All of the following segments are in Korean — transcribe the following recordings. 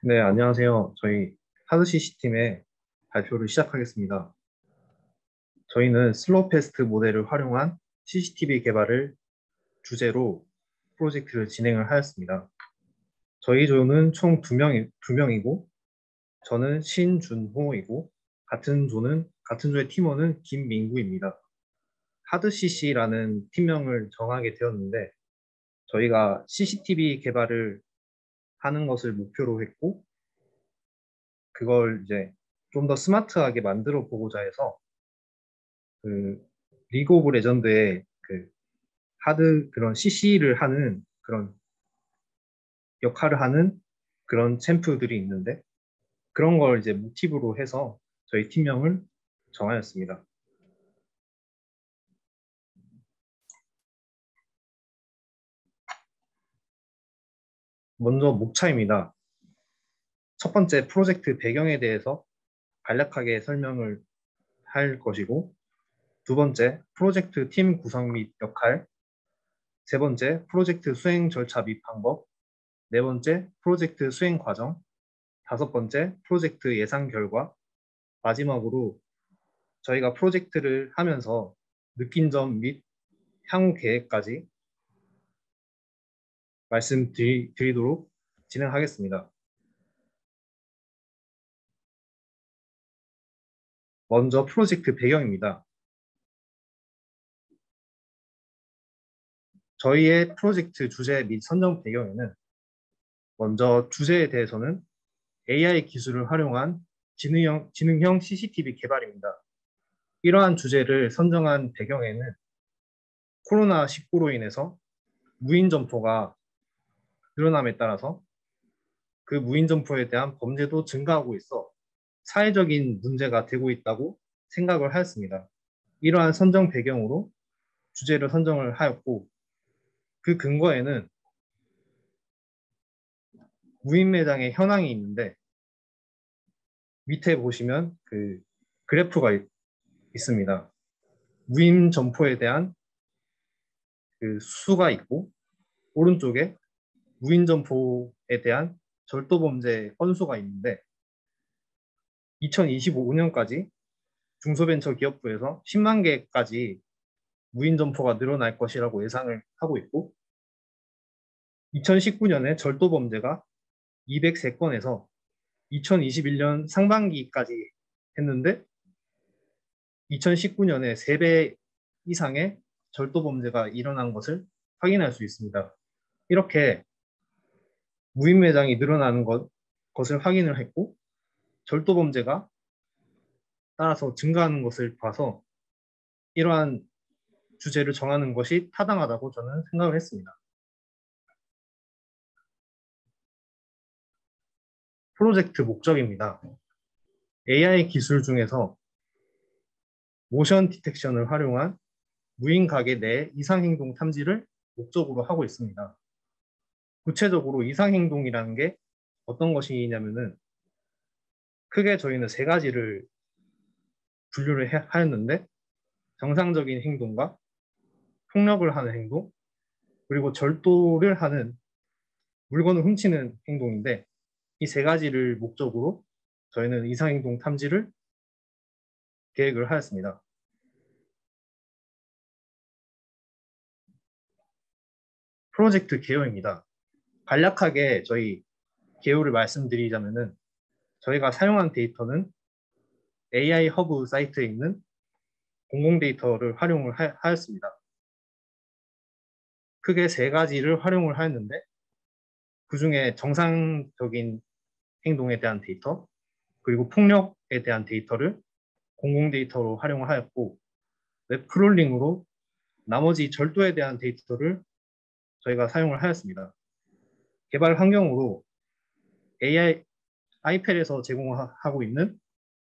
네, 안녕하세요. 저희 하드CC 팀의 발표를 시작하겠습니다. 저희는 슬로우패스트 모델을 활용한 CCTV 개발을 주제로 프로젝트를 진행을 하였습니다. 저희 조는 총 두 명이고, 저는 신준호이고, 같은 조의 팀원은 김민구입니다. 하드CC라는 팀명을 정하게 되었는데, 저희가 CCTV 개발을 하는 것을 목표로 했고, 그걸 이제 좀 더 스마트하게 만들어 보고자 해서 그 리그 오브 레전드의 그 그런 CC를 하는 그런 역할을 하는 그런 챔프들이 있는데 그런 걸 이제 모티브로 해서 저희 팀명을 정하였습니다. 먼저 목차입니다. 첫 번째 프로젝트 배경에 대해서 간략하게 설명을 할 것이고 두 번째 프로젝트 팀 구성 및 역할 세 번째 프로젝트 수행 절차 및 방법 네 번째 프로젝트 수행 과정 다섯 번째 프로젝트 예상 결과 마지막으로 저희가 프로젝트를 하면서 느낀 점 및 향후 계획까지 말씀드리도록 진행하겠습니다. 먼저 프로젝트 배경입니다. 저희의 프로젝트 주제 및 선정 배경에는 먼저 주제에 대해서는 AI 기술을 활용한 지능형 CCTV 개발입니다. 이러한 주제를 선정한 배경에는 코로나19로 인해서 무인 점포가 늘어남에 따라서 그 무인 점포에 대한 범죄도 증가하고 있어 사회적인 문제가 되고 있다고 생각을 하였습니다. 이러한 선정 배경으로 주제를 선정을 하였고 그 근거에는 무인 매장의 현황이 있는데 밑에 보시면 그 그래프가 있습니다. 무인 점포에 대한 그 수가 있고 오른쪽에 무인 점포에 대한 절도 범죄 건수가 있는데 2025년까지 중소벤처기업부에서 10만 개까지 무인 점포가 늘어날 것이라고 예상을 하고 있고 2019년에 절도 범죄가 203건에서 2021년 상반기까지 했는데 2019년에 3배 이상의 절도 범죄가 일어난 것을 확인할 수 있습니다. 이렇게 무인 매장이 늘어나는 것을 확인을 했고 절도 범죄가 따라서 증가하는 것을 봐서 이러한 주제를 정하는 것이 타당하다고 저는 생각을 했습니다. 프로젝트 목적입니다. AI 기술 중에서 모션 디텍션을 활용한 무인 가게 내 이상행동 탐지를 목적으로 하고 있습니다. 구체적으로 이상행동이라는 게 어떤 것이냐면은 크게 저희는 세 가지를 분류를 하였는데 정상적인 행동과 폭력을 하는 행동 그리고 절도를 하는 물건을 훔치는 행동인데 이 세 가지를 목적으로 저희는 이상행동 탐지를 계획을 하였습니다. 프로젝트 개요입니다. 간략하게 저희 개요를 말씀드리자면은 저희가 사용한 데이터는 AI 허브 사이트에 있는 공공 데이터를 활용을 하였습니다. 크게 세 가지를 활용을 하였는데 그 중에 정상적인 행동에 대한 데이터 그리고 폭력에 대한 데이터를 공공 데이터로 활용을 하였고 웹 크롤링으로 나머지 절도에 대한 데이터를 저희가 사용을 하였습니다. 개발 환경으로 AI 아이펠에서 제공하고 있는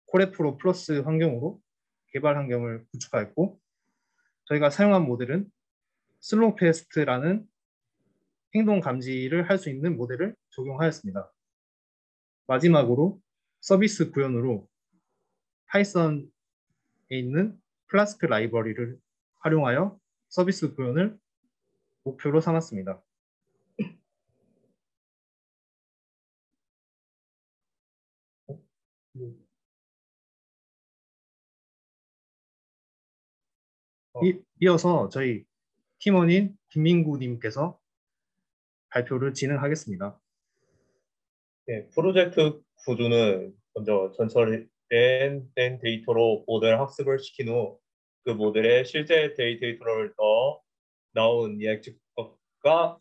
코레프로 플러스 환경으로 개발 환경을 구축하였고 저희가 사용한 모델은 슬로우패스트라는 행동 감지를 할 수 있는 모델을 적용하였습니다. 마지막으로 서비스 구현으로 파이썬에 있는 플라스크 라이브러리를 활용하여 서비스 구현을 목표로 삼았습니다. 이어서 저희 팀원인 김민구님께서 발표를 진행하겠습니다. 네, 프로젝트 구조는 먼저 전철된 데이터로 모델 학습을 시킨 후 그 모델에 실제 데이터를 넣어 나온 예측값과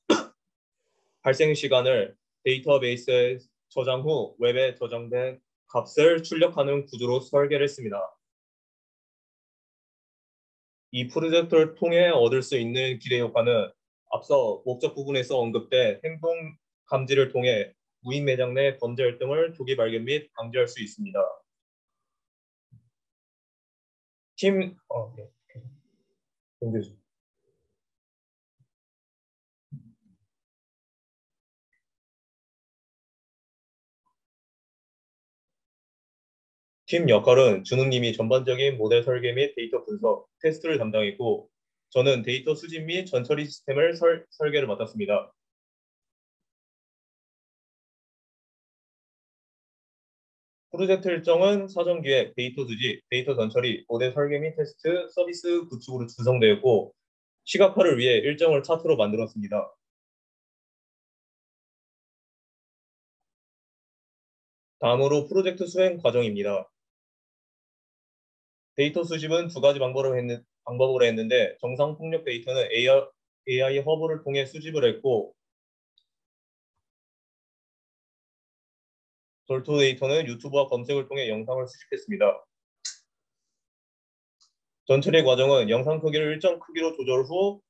발생 시간을 데이터베이스에 저장 후 웹에 저장된 값을 출력하는 구조로 설계를 했습니다. 이 프로젝트를 통해 얻을 수 있는 기대 효과는 앞서 목적 부분에서 언급된 행동 감지를 통해 무인 매장 내 범죄 활동을 조기 발견 및 방지할 수 있습니다. 네. 팀 역할은 준우님이 전반적인 모델 설계 및 데이터 분석, 테스트를 담당했고 저는 데이터 수집 및 전처리 시스템을 설계를 맡았습니다. 프로젝트 일정은 사전 기획, 데이터 수집, 데이터 전처리, 모델 설계 및 테스트, 서비스 구축으로 구성되었고 시각화를 위해 일정을 차트로 만들었습니다. 다음으로 프로젝트 수행 과정입니다. 데이터 수집은 두 가지 방법으로 했는데 정상 폭력 데이터는 AI 허브를 통해 수집을 했고 돌토 데이터는 유튜브와 검색을 통해 영상을 수집했습니다. 전처리 과정은 영상 크기를 일정 크기로 조절 후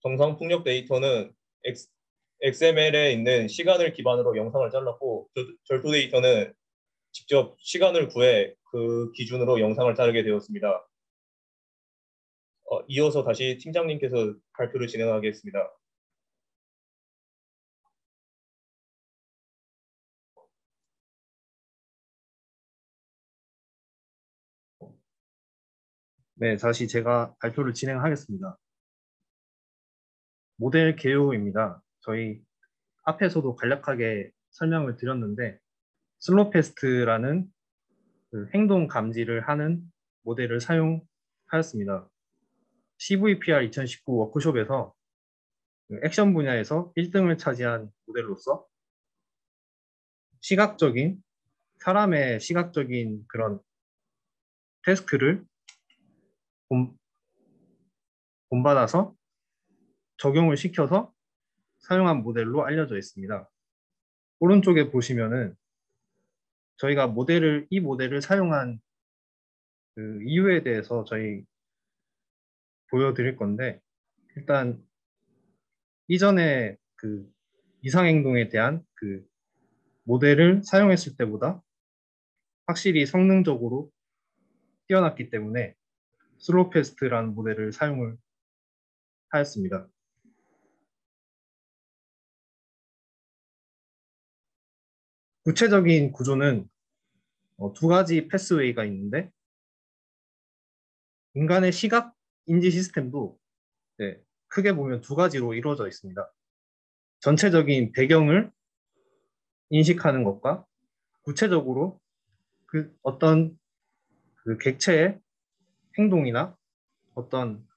정상 폭력 데이터는 XML에 있는 시간을 기반으로 영상을 잘랐고 절도 데이터는 직접 시간을 구해 그 기준으로 영상을 자르게 되었습니다. 이어서 다시 팀장님께서 발표를 진행하겠습니다. 네, 다시 제가 발표를 진행하겠습니다. 모델 개요입니다. 저희 앞에서도 간략하게 설명을 드렸는데 슬로페스트라는 그 행동 감지를 하는 모델을 사용하였습니다. CVPR 2019 워크숍에서 그 액션 분야에서 1등을 차지한 모델로서 사람의 시각적인 그런 태스크를 본받아서 적용을 시켜서 사용한 모델로 알려져 있습니다. 오른쪽에 보시면은 저희가 이 모델을 사용한 그 이유에 대해서 저희 보여드릴 건데, 일단 이전에 그 이상행동에 대한 그 모델을 사용했을 때보다 확실히 성능적으로 뛰어났기 때문에 슬로우패스트라는 모델을 사용을 하였습니다. 구체적인 구조는 두 가지 패스웨이가 있는데 인간의 시각 인지 시스템도 크게 보면 두 가지로 이루어져 있습니다. 전체적인 배경을 인식하는 것과 구체적으로 그 어떤 그 객체의 행동이나 어떤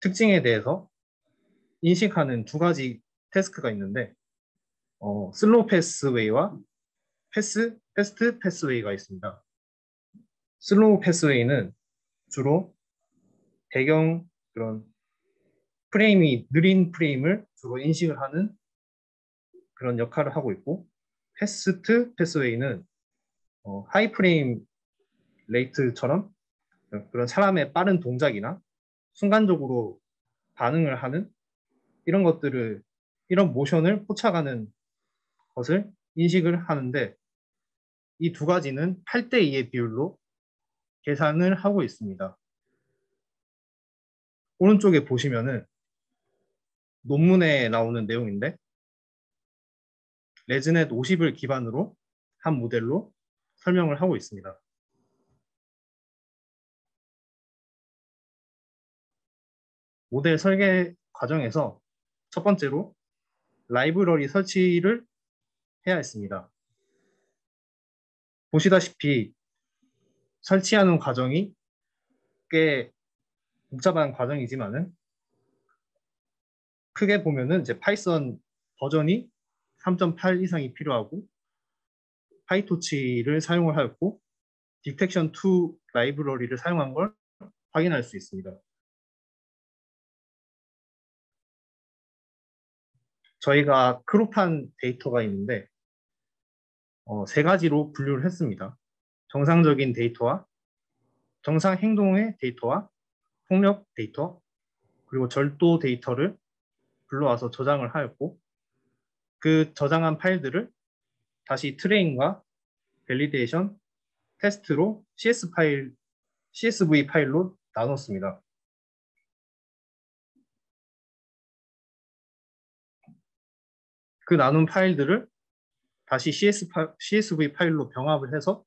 특징에 대해서 인식하는 두 가지 태스크가 있는데 슬로우 패스웨이와 패스트 패스웨이가 있습니다. 슬로우 패스웨이는 주로 배경 그런 느린 프레임을 주로 인식을 하는 그런 역할을 하고 있고 패스트 패스웨이는 하이 프레임 레이트처럼 그런 사람의 빠른 동작이나 순간적으로 반응을 하는 이런 모션을 포착하는 것을 인식을 하는데 이 두 가지는 8대2의 비율로 계산을 하고 있습니다. 오른쪽에 보시면은 논문에 나오는 내용인데 레즈넷 50을 기반으로 한 모델로 설명을 하고 있습니다. 모델 설계 과정에서 첫 번째로 라이브러리 설치를 해야 했습니다. 보시다시피 설치하는 과정이 꽤 복잡한 과정이지만은 크게 보면은 이제 파이썬 버전이 3.8 이상이 필요하고 파이토치를 사용을 하였고 디텍션2 라이브러리를 사용한 걸 확인할 수 있습니다. 저희가 크롭한 데이터가 있는데 세 가지로 분류를 했습니다. 정상적인 데이터와 정상 행동의 데이터와 폭력 데이터 그리고 절도 데이터를 불러와서 저장을 하였고 그 저장한 파일들을 다시 트레인과 밸리데이션, 테스트로 CSV 파일로 나눴습니다. 그 나눈 파일들을 다시 CSV 파일로 병합을 해서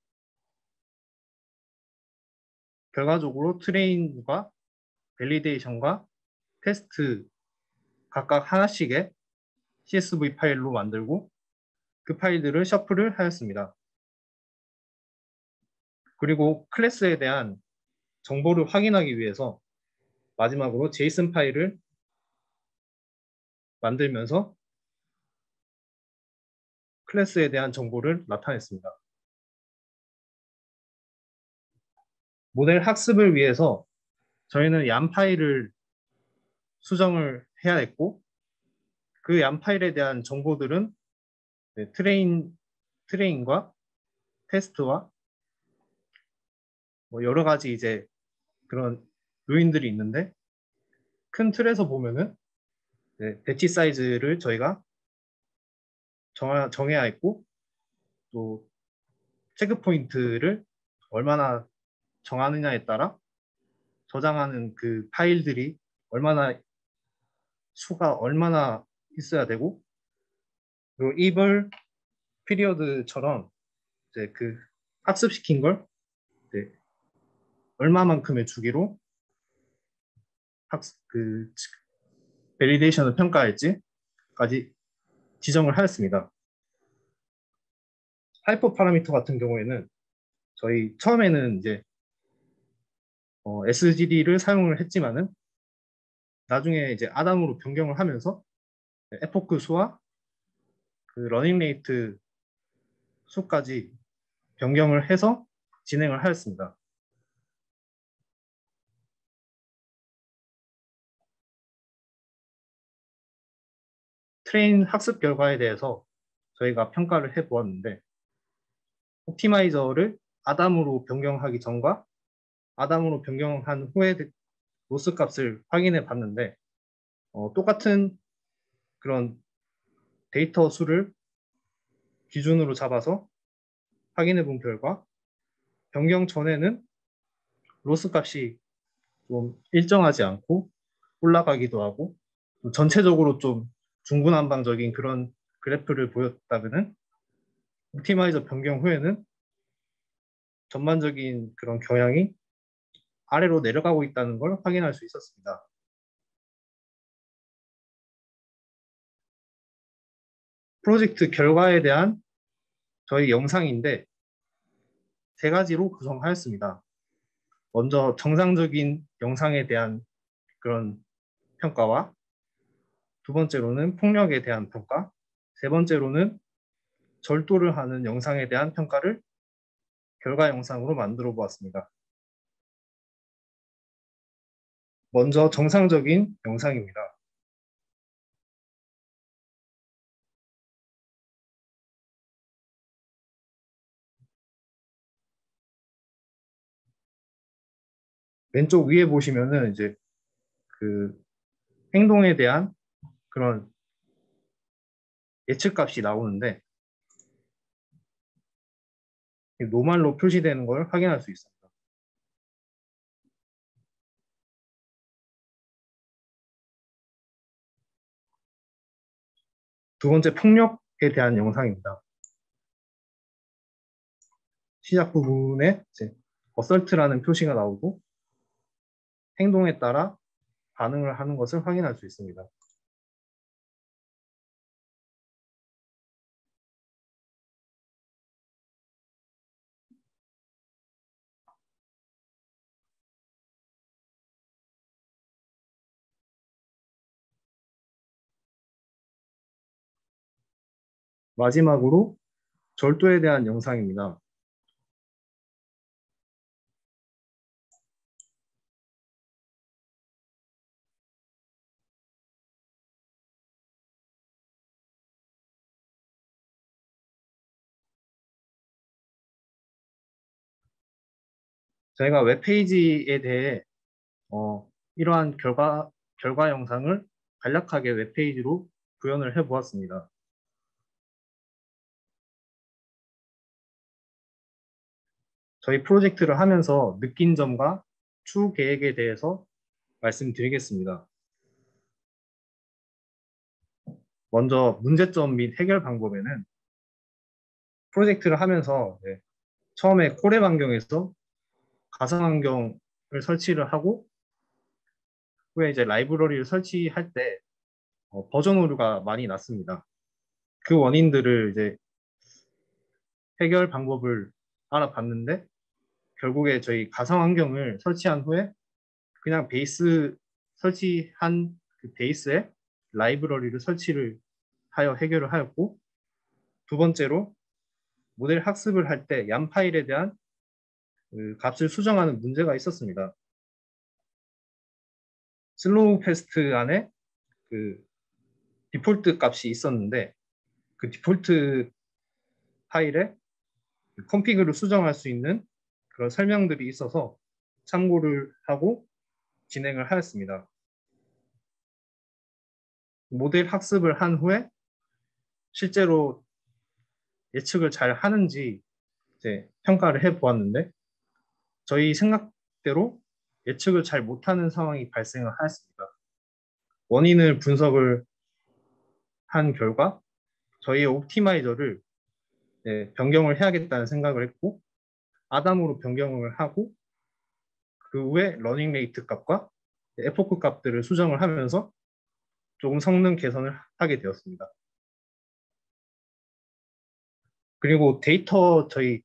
결과적으로 트레인과 밸리데이션과 테스트 각각 하나씩의 CSV 파일로 만들고 그 파일들을 셔플을 하였습니다. 그리고 클래스에 대한 정보를 확인하기 위해서 마지막으로 JSON 파일을 만들면서 클래스에 대한 정보를 나타냈습니다. 모델 학습을 위해서 저희는 얌 파일을 수정을 해야 했고 그 얌 파일에 대한 정보들은 트레인과 테스트와 뭐 여러 가지 이제 그런 요인들이 있는데 큰 틀에서 보면은 배치 사이즈를 저희가 정해야 했고 또 체크 포인트를 얼마나 정하느냐에 따라 저장하는 그 파일들이 수가 얼마나 있어야 되고 그리고 이벌 피리어드처럼 이제 그 학습시킨 걸 이제 얼마만큼의 주기로 그 밸리데이션을 평가할지까지 지정을 하였습니다. 하이퍼 파라미터 같은 경우에는 저희 처음에는 이제 SGD를 사용을 했지만은 나중에 이제 아담으로 변경을 하면서 에포크 수와 그 러닝 레이트 수까지 변경을 해서 진행을 하였습니다. 트레인 학습 결과에 대해서 저희가 평가를 해 보았는데 옵티마이저를 아담으로 변경하기 전과 아담으로 변경한 후에 로스 값을 확인해 봤는데 똑같은 그런 데이터 수를 기준으로 잡아서 확인해 본 결과 변경 전에는 로스 값이 좀 일정하지 않고 올라가기도 하고 전체적으로 좀 중구난방적인 그런 그래프를 보였다면은 옵티마이저 변경 후에는 전반적인 그런 경향이 아래로 내려가고 있다는 걸 확인할 수 있었습니다. 프로젝트 결과에 대한 저희 영상인데 세 가지로 구성하였습니다. 먼저 정상적인 영상에 대한 그런 평가와 두 번째로는 폭력에 대한 평가, 세 번째로는 절도를 하는 영상에 대한 평가를 결과 영상으로 만들어 보았습니다. 먼저 정상적인 영상입니다. 왼쪽 위에 보시면은 이제 그 행동에 대한 그런 예측값이 나오는데 노말로 표시되는 걸 확인할 수 있습니다. 두 번째 폭력에 대한 영상입니다. 시작 부분에 이제 어설트라는 표시가 나오고 행동에 따라 반응을 하는 것을 확인할 수 있습니다. 마지막으로 절도에 대한 영상입니다. 저희가 웹페이지에 대해 이러한 결과 영상을 간략하게 웹페이지로 구현을 해 보았습니다. 저희 프로젝트를 하면서 느낀 점과 추후 계획에 대해서 말씀드리겠습니다. 먼저 문제점 및 해결 방법에는 프로젝트를 하면서 처음에 콜앱 환경에서 가상 환경을 설치를 하고 후에 이제 라이브러리를 설치할 때 버전 오류가 많이 났습니다. 그 원인들을 이제 해결 방법을 알아봤는데 결국에 저희 가상 환경을 설치한 후에 그냥 베이스 설치한 그 베이스에 라이브러리를 설치를 하여 해결을 하였고, 두 번째로 모델 학습을 할 때 얌 파일에 대한 그 값을 수정하는 문제가 있었습니다. 슬로우 패스트 안에 그 디폴트 값이 있었는데 그 디폴트 파일에 컨피그를 수정할 수 있는 그런 설명들이 있어서 참고를 하고 진행을 하였습니다. 모델 학습을 한 후에 실제로 예측을 잘 하는지 이제 평가를 해 보았는데 저희 생각대로 예측을 잘 못하는 상황이 발생을 하였습니다. 원인을 분석을 한 결과 저희의 옵티마이저를 변경을 해야겠다는 생각을 했고 아담으로 변경을 하고 그 후에 러닝 레이트 값과 에포크 값들을 수정을 하면서 조금 성능 개선을 하게 되었습니다. 그리고 데이터 저희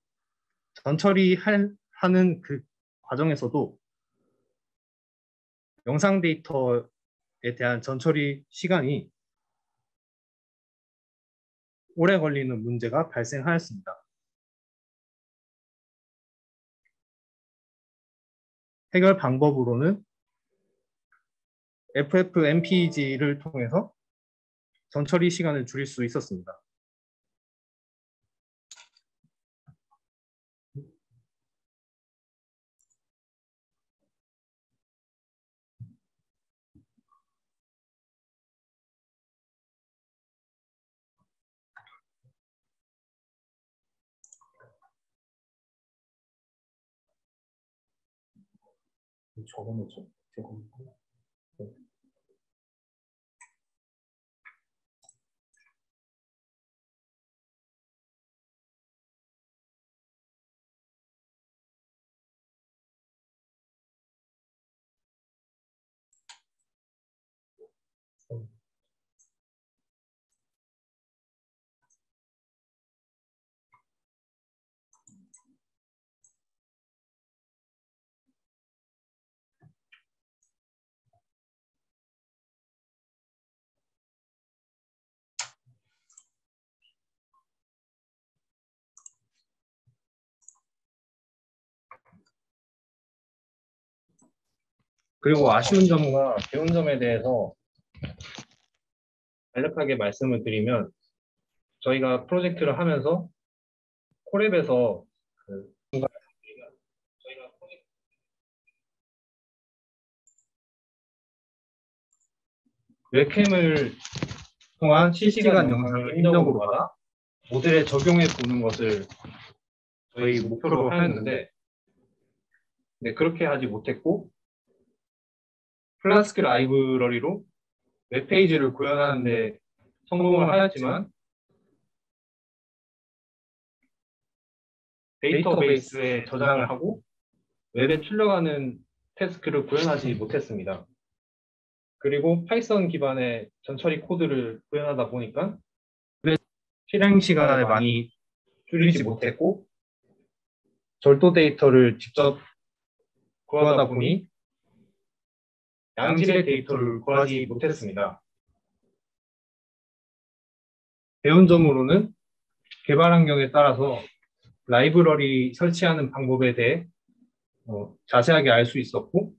하는 그 과정에서도 영상 데이터에 대한 전처리 시간이 오래 걸리는 문제가 발생하였습니다. 해결 방법으로는 FFmpeg를 통해서 전처리 시간을 줄일 수 있었습니다. 적어놓죠. 그리고 아쉬운 점과 배운 점에 대해서 간략하게 말씀을 드리면 저희가 프로젝트를 하면서 콜앱에서 웹캠을 통한 실시간 영상을 입력으로 받아 모델에 적용해 보는 것을 저희 목표로 하였는데 그렇게 하지 못했고 플라스크 라이브러리로 웹페이지를 구현하는 데 성공을 하였지만 데이터베이스에 저장을 하고 웹에 출력하는 태스크를 구현하지 못했습니다. 그리고 파이썬 기반의 전처리 코드를 구현하다 보니까 실행 시간을 많이 줄이지 못했고 절도 데이터를 직접 구하다 보니 양질의 데이터를 구하지 못했습니다. 배운 점으로는 개발 환경에 따라서 라이브러리 설치하는 방법에 대해 자세하게 알 수 있었고,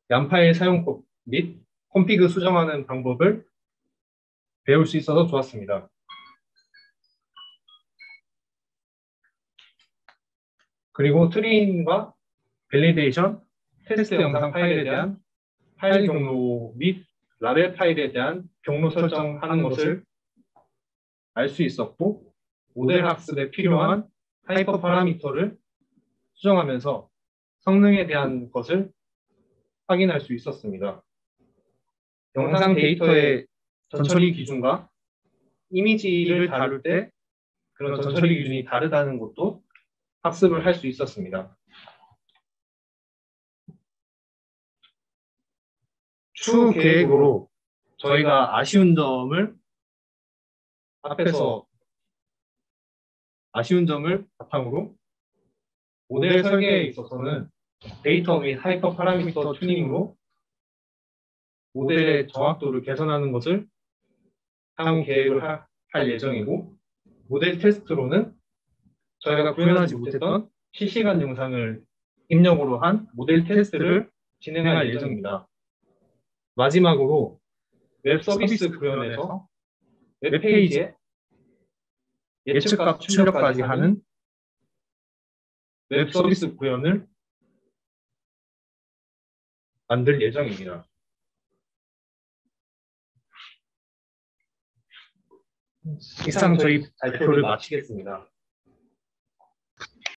얌 파일 사용법 및 콘피그 수정하는 방법을 배울 수 있어서 좋았습니다. 그리고 트레이닝과 밸리데이션, 테스트 영상 파일에 대한 파일 경로 및 라벨 파일에 대한 경로 설정하는 것을 알 수 있었고, 모델 학습에 필요한 하이퍼 파라미터를 수정하면서 성능에 대한 것을 확인할 수 있었습니다. 영상 데이터의 전처리 기준과 이미지를 다룰 때 그런 전처리 기준이 다르다는 것도 학습을 할 수 있었습니다. 추후 계획으로 저희가 아쉬운 점을 바탕으로 모델 설계에 있어서는 데이터 및 하이퍼 파라미터 튜닝으로 모델의 정확도를 개선하는 것을 향후 계획을 할 예정이고, 모델 테스트로는 저희가 구현하지 못했던 실시간 영상을 입력으로 한 모델 테스트를 진행할 예정입니다. 마지막으로 웹 서비스 구현에서 웹페이지에 예측값 출력까지 하는 웹 서비스 구현을 만들 예정입니다. 이상 저희 발표를 마치겠습니다.